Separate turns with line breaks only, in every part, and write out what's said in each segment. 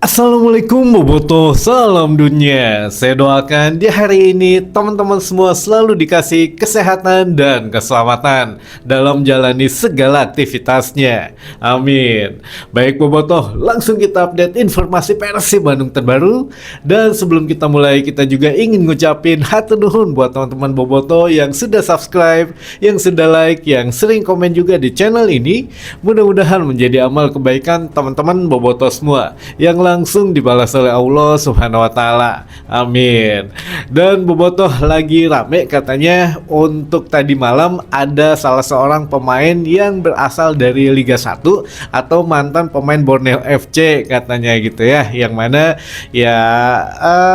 Assalamualaikum Boboto, salam dunia. Saya doakan di hari ini teman-teman semua selalu dikasih kesehatan dan keselamatan dalam menjalani segala aktivitasnya. Amin. Baik Boboto, langsung kita update informasi Persib Bandung terbaru. Dan sebelum kita mulai, kita juga ingin ngucapin hatur nuhun buat teman-teman Boboto yang sudah subscribe, yang sudah like, yang sering komen juga di channel ini. Mudah-mudahan menjadi amal kebaikan teman-teman Boboto semua yang langsung dibalas oleh Allah Subhanahu wa taala. Amin. Dan Bobotoh lagi rame katanya untuk tadi malam ada salah seorang pemain yang berasal dari Liga 1 atau mantan pemain Borneo FC katanya gitu ya. Yang mana ya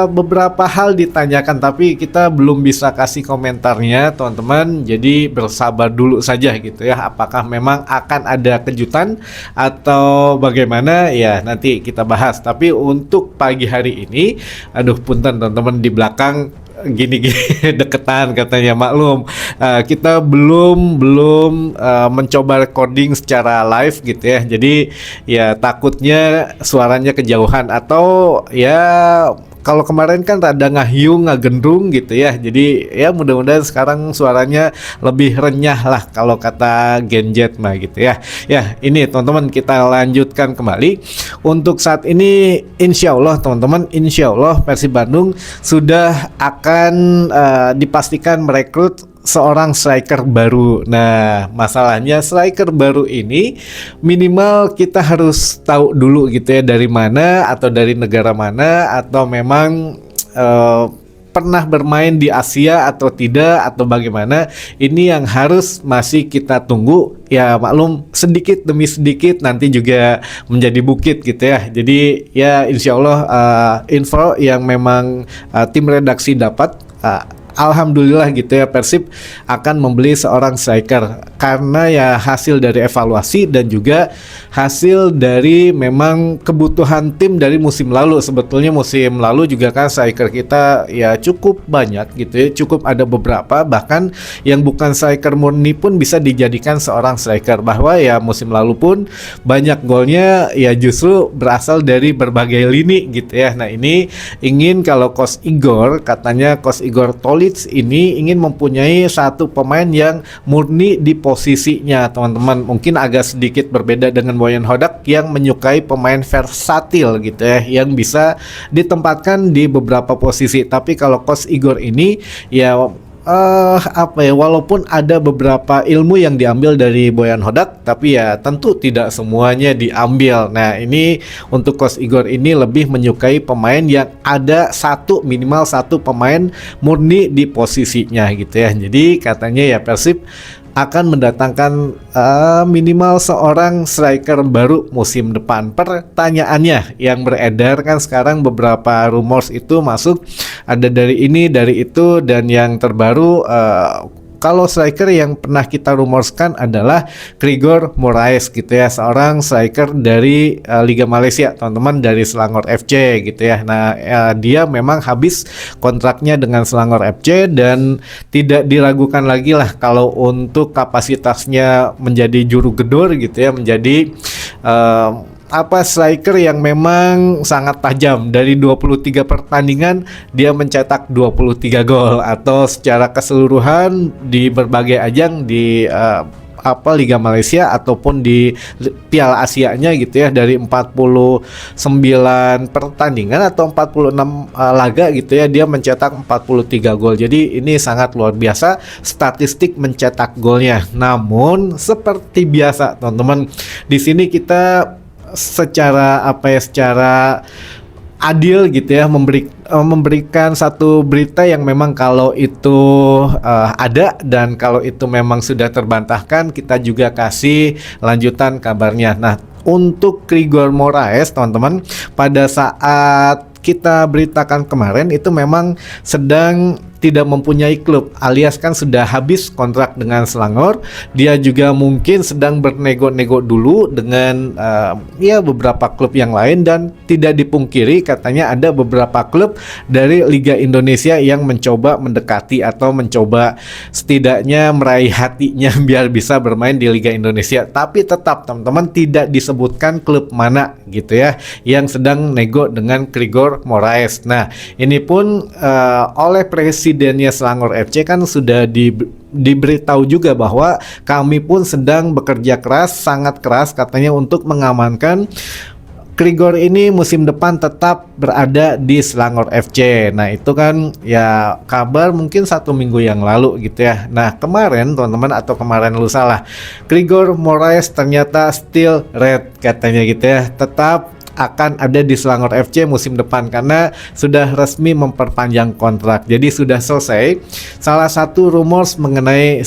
beberapa hal ditanyakan tapi kita belum bisa kasih komentarnya teman-teman. Jadi bersabar dulu saja gitu ya. Apakah memang akan ada kejutan atau bagaimana ya nanti kita bahas. Tapi untuk pagi hari ini, aduh punten teman-teman di belakang gini-gini deketan katanya, maklum kita belum mencoba recording secara live gitu ya. Jadi ya takutnya suaranya kejauhan atau ya kalau kemarin kan rada ngahyung, ngagendrung gitu ya. Jadi ya mudah-mudahan sekarang suaranya lebih renyah lah kalau kata Genjet mah gitu ya. Ya ini teman-teman kita lanjutkan kembali. Untuk saat ini insya Allah teman-teman, insya Allah Persib Bandung sudah akan dipastikan merekrut seorang striker baru. Nah, masalahnya striker baru ini minimal kita harus tahu dulu gitu ya dari mana atau dari negara mana atau memang pernah bermain di Asia atau tidak atau bagaimana. Ini yang harus masih kita tunggu. Ya maklum sedikit demi sedikit nanti juga menjadi bukit gitu ya. Jadi ya insya Allah info yang memang tim redaksi dapat alhamdulillah gitu ya, Persib akan membeli seorang striker karena ya hasil dari evaluasi dan juga hasil dari memang kebutuhan tim dari musim lalu. Sebetulnya musim lalu juga kan striker kita ya cukup banyak gitu ya, cukup ada beberapa bahkan yang bukan striker murni pun bisa dijadikan seorang striker, bahwa ya musim lalu pun banyak golnya ya justru berasal dari berbagai lini gitu ya. Nah ini ingin kalau Coach Igor, katanya Coach Igor ini ingin mempunyai satu pemain yang murni di posisinya teman-teman. Mungkin agak sedikit berbeda dengan Boyan Hodak yang menyukai pemain versatil gitu ya, yang bisa ditempatkan di beberapa posisi. Tapi kalau Coach Igor ini ya walaupun ada beberapa ilmu yang diambil dari Boyan Hodak, tapi ya tentu tidak semuanya diambil. Nah ini untuk Coach Igor ini lebih menyukai pemain yang ada minimal satu pemain murni di posisinya gitu ya. Jadi katanya ya Persib akan mendatangkan minimal seorang striker baru musim depan. Pertanyaannya yang beredar kan sekarang beberapa rumors itu masuk, ada dari ini dari itu, dan yang terbaru kalau striker yang pernah kita rumorskan adalah Grigor Moraes gitu ya, seorang striker dari Liga Malaysia teman-teman, dari Selangor FC gitu ya. Nah dia memang habis kontraknya dengan Selangor FC dan tidak diragukan lagi lah kalau untuk kapasitasnya menjadi juru gedor gitu ya, menjadi striker yang memang sangat tajam. Dari 23 pertandingan dia mencetak 23 gol, atau secara keseluruhan di berbagai ajang di Liga Malaysia ataupun di Piala Asia-nya gitu ya, dari 49 pertandingan atau 46 laga gitu ya, dia mencetak 43 gol. Jadi ini sangat luar biasa statistik mencetak golnya. Namun seperti biasa teman-teman, di sini kita secara adil gitu ya memberikan satu berita yang memang kalau itu ada dan kalau itu memang sudah terbantahkan, kita juga kasih lanjutan kabarnya. Nah untuk Grigor Moraes teman-teman, pada saat kita beritakan kemarin itu memang sedang tidak mempunyai klub, alias kan sudah habis kontrak dengan Selangor. Dia juga mungkin sedang bernego-nego dulu dengan ya beberapa klub yang lain, dan tidak dipungkiri katanya ada beberapa klub dari Liga Indonesia yang mencoba mendekati atau mencoba setidaknya meraih hatinya biar bisa bermain di Liga Indonesia. Tapi tetap teman-teman tidak disebutkan klub mana gitu ya yang sedang nego dengan Grigor Moraes. Nah, ini pun oleh presidennya Selangor FC kan sudah diberitahu juga bahwa kami pun sedang bekerja keras, sangat keras katanya untuk mengamankan Grigor ini musim depan tetap berada di Selangor FC. Nah itu kan ya kabar mungkin 1 minggu yang lalu gitu ya. Nah kemarin teman-teman, atau kemarin lusa lah, Grigor Moraes ternyata still red katanya gitu ya, tetap akan ada di Selangor FC musim depan karena sudah resmi memperpanjang kontrak. Jadi sudah selesai salah satu rumors mengenai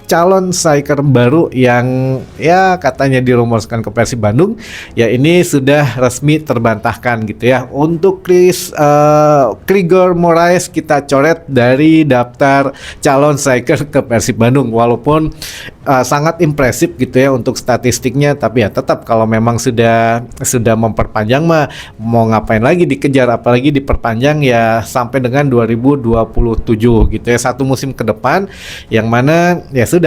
calon striker baru yang ya katanya dirumorskan ke Persib Bandung, ya ini sudah resmi terbantahkan gitu ya. Untuk Grigor Moraes kita coret dari daftar calon striker ke Persib Bandung, walaupun sangat impresif gitu ya untuk statistiknya, tapi ya tetap kalau memang sudah memperpanjang mah mau ngapain lagi dikejar, apalagi diperpanjang ya sampai dengan 2027 gitu ya, 1 musim ke depan, yang mana ya sudah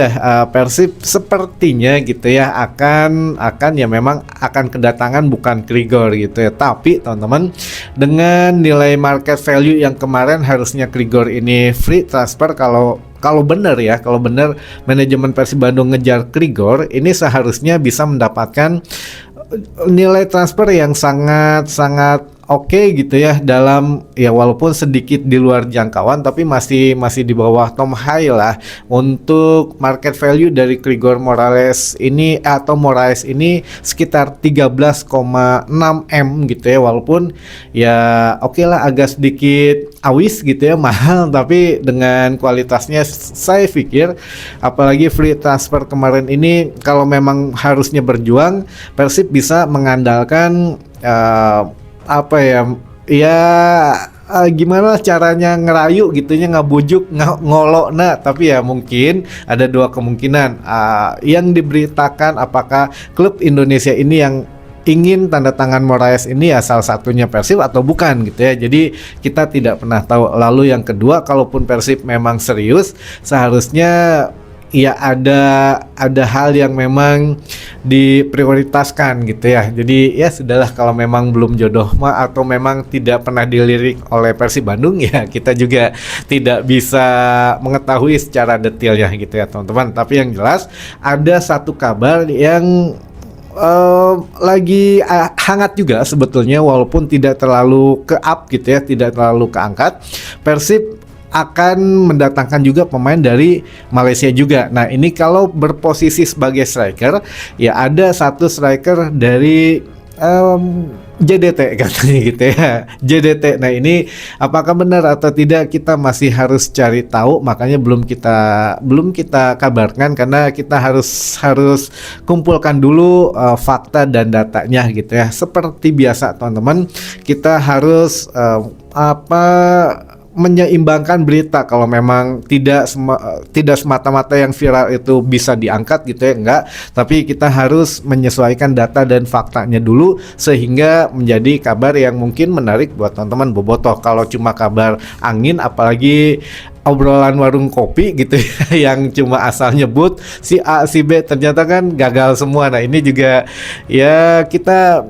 Persib sepertinya gitu ya akan ya memang akan kedatangan bukan Grigor gitu ya, tapi teman-teman dengan nilai market value yang kemarin harusnya Grigor ini free transfer, kalau benar manajemen Persib Bandung ngejar Grigor ini seharusnya bisa mendapatkan nilai transfer yang sangat oke gitu ya, dalam ya walaupun sedikit di luar jangkauan tapi masih di bawah Tom High lah untuk market value dari Grigor Moraes ini sekitar 13,6 M gitu ya, walaupun ya oke lah agak sedikit awis gitu ya, mahal, tapi dengan kualitasnya saya pikir apalagi free transfer kemarin ini kalau memang harusnya berjuang, Persib bisa mengandalkan gimana caranya ngerayu gitunya, ngabujuk, ngolok. Nah tapi ya mungkin ada 2 kemungkinan yang diberitakan, apakah klub Indonesia ini yang ingin tanda tangan Moraes ini ya salah satunya Persib atau bukan gitu ya. Jadi kita tidak pernah tahu. Lalu yang kedua, kalaupun Persib memang serius, seharusnya ya ada hal yang memang diprioritaskan gitu ya. Jadi ya sudahlah, kalau memang belum jodoh mah atau memang tidak pernah dilirik oleh Persib Bandung ya kita juga tidak bisa mengetahui secara detailnya gitu ya teman-teman. Tapi yang jelas ada satu kabar yang lagi hangat juga sebetulnya, walaupun tidak terlalu ke-up gitu ya, tidak terlalu keangkat. Persib akan mendatangkan juga pemain dari Malaysia juga. Nah ini kalau berposisi sebagai striker, ya ada satu striker dari JDT katanya gitu ya, JDT. Nah ini apakah benar atau tidak kita masih harus cari tahu, makanya belum kita kabarkan karena kita harus kumpulkan dulu fakta dan datanya gitu ya. Seperti biasa teman-teman, kita harus menyeimbangkan berita. Kalau memang tidak semata-mata yang viral itu bisa diangkat gitu ya, enggak, tapi kita harus menyesuaikan data dan faktanya dulu sehingga menjadi kabar yang mungkin menarik buat teman-teman bobotoh. Kalau cuma kabar angin, apalagi obrolan warung kopi gitu ya yang cuma asal nyebut si A si B, ternyata kan gagal semua. Nah ini juga ya kita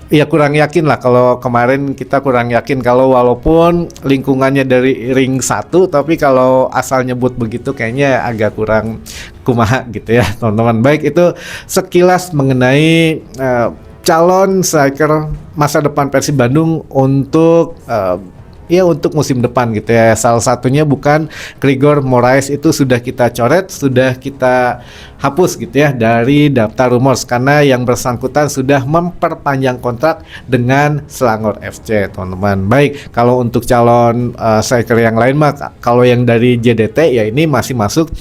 ya kurang yakin lah. Kalau kemarin kita kurang yakin, kalau walaupun lingkungannya dari ring 1, tapi kalau asal nyebut begitu kayaknya agak kurang kumaha gitu ya teman-teman. Baik, itu sekilas mengenai calon striker masa depan Persib Bandung untuk untuk musim depan gitu ya. Salah satunya bukan Grigor Moraes, itu sudah kita coret, sudah kita hapus gitu ya dari daftar rumors karena yang bersangkutan sudah memperpanjang kontrak dengan Selangor FC teman-teman. Baik, kalau untuk calon striker yang lain mah, kalau yang dari JDT ya ini masih masuk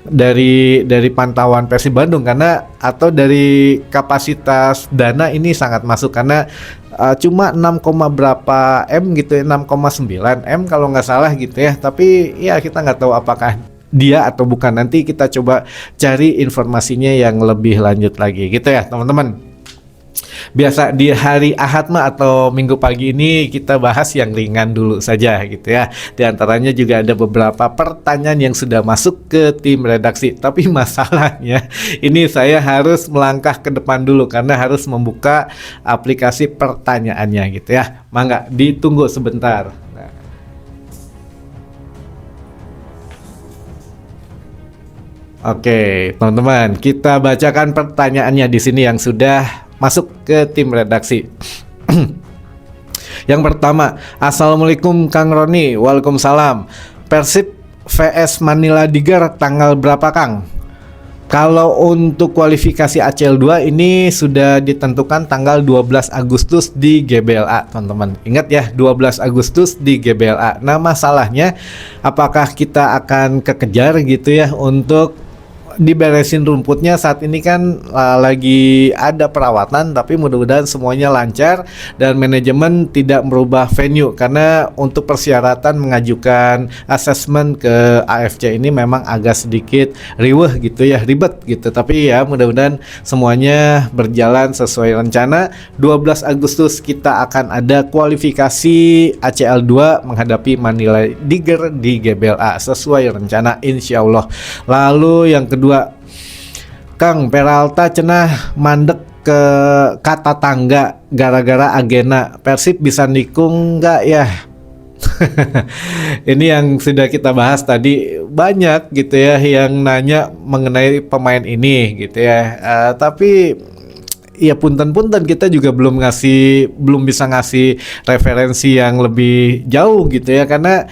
dari pantauan Persib Bandung, karena atau dari kapasitas dana ini sangat masuk karena cuma 6, berapa M gitu ya, 6,1 9M kalau nggak salah gitu ya. Tapi ya kita nggak tahu apakah dia atau bukan. Nanti kita coba cari informasinya yang lebih lanjut lagi gitu ya teman-teman. Biasa di hari Ahad mah atau Minggu pagi ini kita bahas yang ringan dulu saja gitu ya. Di antaranya juga ada beberapa pertanyaan yang sudah masuk ke tim redaksi. Tapi masalahnya ini saya harus melangkah ke depan dulu karena harus membuka aplikasi pertanyaannya gitu ya. Mangga ditunggu sebentar. Nah. Oke, teman-teman, kita bacakan pertanyaannya di sini yang sudah masuk ke tim redaksi. Yang pertama, Assalamualaikum Kang Roni. Waalaikumsalam. Persib vs Manila Diger tanggal berapa Kang? Kalau untuk kualifikasi ACL 2 ini sudah ditentukan tanggal 12 Agustus di GBLA teman-teman. Ingat ya, 12 Agustus di GBLA. Nah masalahnya apakah kita akan kekejar gitu ya untuk diberesin rumputnya. Saat ini kan lagi ada perawatan, tapi mudah-mudahan semuanya lancar dan manajemen tidak merubah venue karena untuk persyaratan mengajukan asesmen ke AFC ini memang agak sedikit riweh gitu ya, ribet gitu. Tapi ya mudah-mudahan semuanya berjalan sesuai rencana. 12 Agustus kita akan ada kualifikasi ACL 2 menghadapi Manila Diger di GBLA sesuai rencana insyaallah. Lalu yang kedua, Kang, Peralta cenah mandek ke kata tangga gara-gara agena. Persib bisa nikung nggak ya? Ini yang sudah kita bahas tadi, banyak gitu ya yang nanya mengenai pemain ini gitu ya. Tapi ya punten-punten kita juga belum bisa ngasih referensi yang lebih jauh gitu ya, karena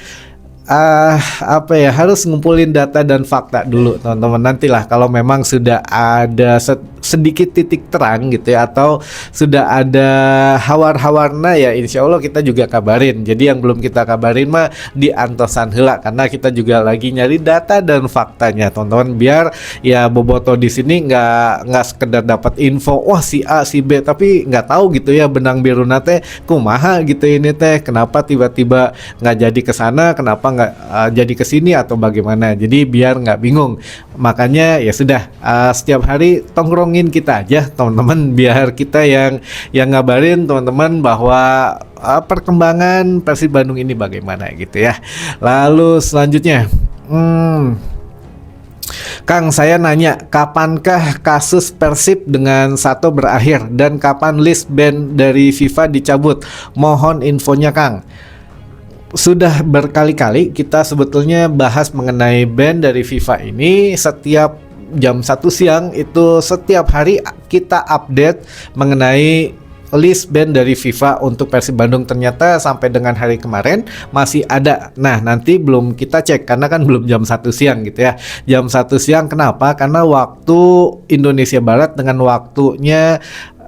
harus ngumpulin data dan fakta dulu teman-teman. Nantilah kalau memang sudah ada sedikit titik terang gitu ya, atau sudah ada hawar-hawarna ya insya Allah kita juga kabarin. Jadi yang belum kita kabarin mah di antosan heula, karena kita juga lagi nyari data dan faktanya teman-teman, biar ya boboto di sini nggak sekedar dapat info wah si A si B tapi nggak tahu gitu ya benang biru nate kumaha gitu ini teh, kenapa tiba-tiba nggak jadi kesana, kenapa nggak jadi kesini atau bagaimana. Jadi biar nggak bingung, makanya ya sudah setiap hari tongkrongin kita aja teman-teman, biar kita yang ngabarin teman-teman bahwa perkembangan Persib Bandung ini bagaimana gitu ya. Lalu selanjutnya, Kang, saya nanya, kapankah kasus Persib dengan Sato berakhir dan kapan list band dari FIFA dicabut? Mohon infonya Kang. Sudah berkali-kali kita sebetulnya bahas mengenai ban dari FIFA ini. Setiap jam 1 siang itu setiap hari kita update mengenai list band dari FIFA untuk Persib Bandung. Ternyata sampai dengan hari kemarin masih ada. Nah nanti belum kita cek karena kan belum jam 1 siang gitu ya. Jam 1 siang kenapa? Karena waktu Indonesia Barat dengan waktunya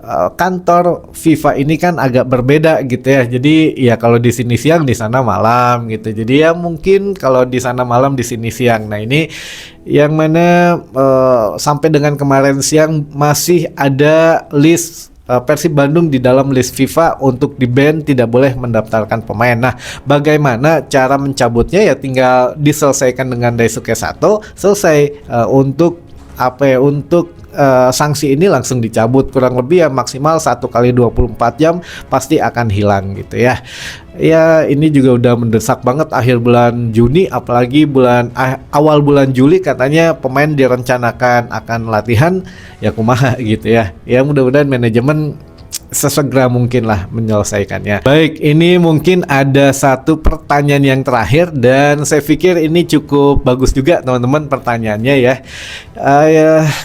kantor FIFA ini kan agak berbeda gitu ya. Jadi ya kalau di sini siang di sana malam gitu. Jadi ya mungkin kalau di sana malam di sini siang. Nah ini yang mana sampai dengan kemarin siang masih ada list Persib Bandung di dalam list FIFA untuk di-ban, tidak boleh mendaftarkan pemain. Nah, bagaimana cara mencabutnya ya tinggal diselesaikan dengan Daisuke Sato, selesai. Untuk sanksi ini langsung dicabut, kurang lebih ya maksimal 1 kali 24 jam pasti akan hilang gitu ya. Ya ini juga udah mendesak banget akhir bulan Juni, apalagi awal bulan Juli katanya pemain direncanakan akan latihan ya kumaha gitu ya. Ya mudah-mudahan manajemen sesegera mungkin lah menyelesaikannya. Baik, ini mungkin ada satu pertanyaan yang terakhir dan saya pikir ini cukup bagus juga teman-teman pertanyaannya ya.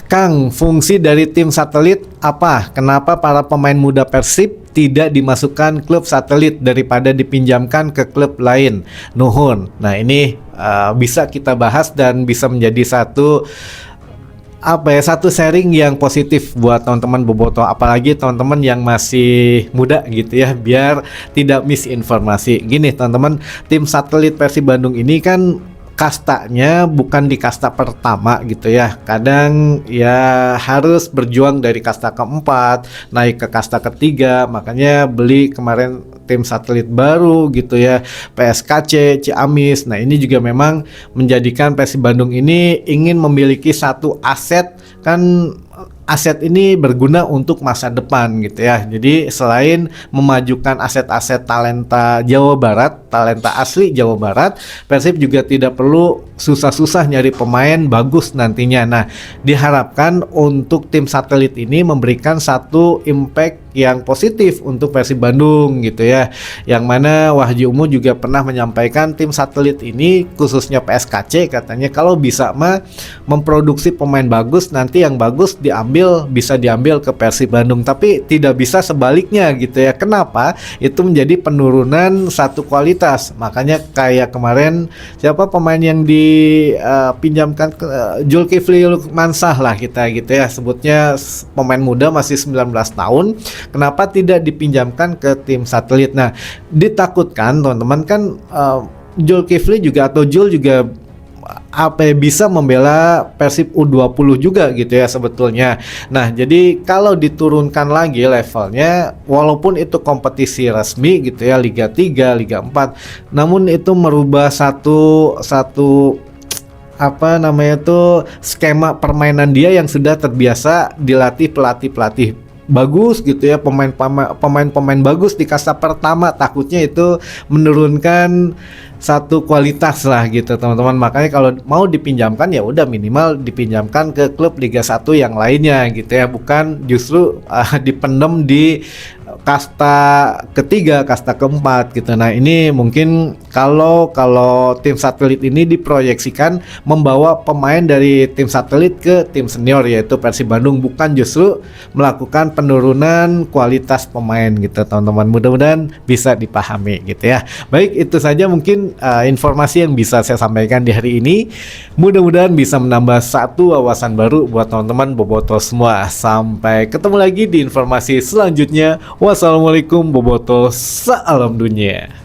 Kang, fungsi dari tim satelit apa? Kenapa para pemain muda Persib tidak dimasukkan klub satelit daripada dipinjamkan ke klub lain? Nuhun. Nah ini bisa kita bahas dan bisa menjadi satu sharing yang positif buat teman-teman boboto, apalagi teman-teman yang masih muda gitu ya, biar tidak misinformasi. Gini teman-teman, tim satelit Persib Bandung ini kan kastanya bukan di kasta pertama gitu ya. Kadang ya harus berjuang dari kasta keempat naik ke kasta ketiga. Makanya beli kemarin tim satelit baru gitu ya, PSKC Ciamis. Nah ini juga memang menjadikan Persib Bandung ini ingin memiliki satu aset, kan aset ini berguna untuk masa depan gitu ya. Jadi selain memajukan aset-aset talenta Jawa Barat, talenta asli Jawa Barat, Persib juga tidak perlu susah-susah nyari pemain bagus nantinya. Nah, diharapkan untuk tim satelit ini memberikan satu impact yang positif untuk Persib Bandung gitu ya. Yang mana Wahyu Umu juga pernah menyampaikan tim satelit ini khususnya PSKC katanya kalau bisa mah memproduksi pemain bagus, nanti yang bagus bisa diambil ke Persib Bandung, tapi tidak bisa sebaliknya gitu ya. Kenapa? Itu menjadi penurunan satu kualitas. Makanya kayak kemarin siapa pemain yang dipinjamkan ke Zulkifli Mansah lah kita gitu ya, sebutnya pemain muda masih 19 tahun. Kenapa tidak dipinjamkan ke tim satelit? Nah, ditakutkan teman-teman kan Zulkifli juga atau Jul juga bisa membela Persib U20 juga gitu ya sebetulnya. Nah, jadi kalau diturunkan lagi levelnya, walaupun itu kompetisi resmi gitu ya, Liga 3, Liga 4, namun itu merubah satu skema permainan dia yang sudah terbiasa dilatih pelatih bagus gitu ya, pemain bagus di kasta pertama, takutnya itu menurunkan satu kualitas lah gitu teman-teman. Makanya kalau mau dipinjamkan ya udah minimal dipinjamkan ke klub Liga 1 yang lainnya gitu ya, bukan justru dipendem di kasta ketiga, kasta keempat gitu. Nah ini mungkin kalau tim satelit ini diproyeksikan membawa pemain dari tim satelit ke tim senior yaitu Persib Bandung, bukan justru melakukan penurunan kualitas pemain gitu teman-teman. Mudah-mudahan bisa dipahami gitu ya. Baik, itu saja mungkin informasi yang bisa saya sampaikan di hari ini. Mudah-mudahan bisa menambah satu wawasan baru buat teman-teman boboto semua. Sampai ketemu lagi di informasi selanjutnya. Wassalamualaikum boboto, salam dunia.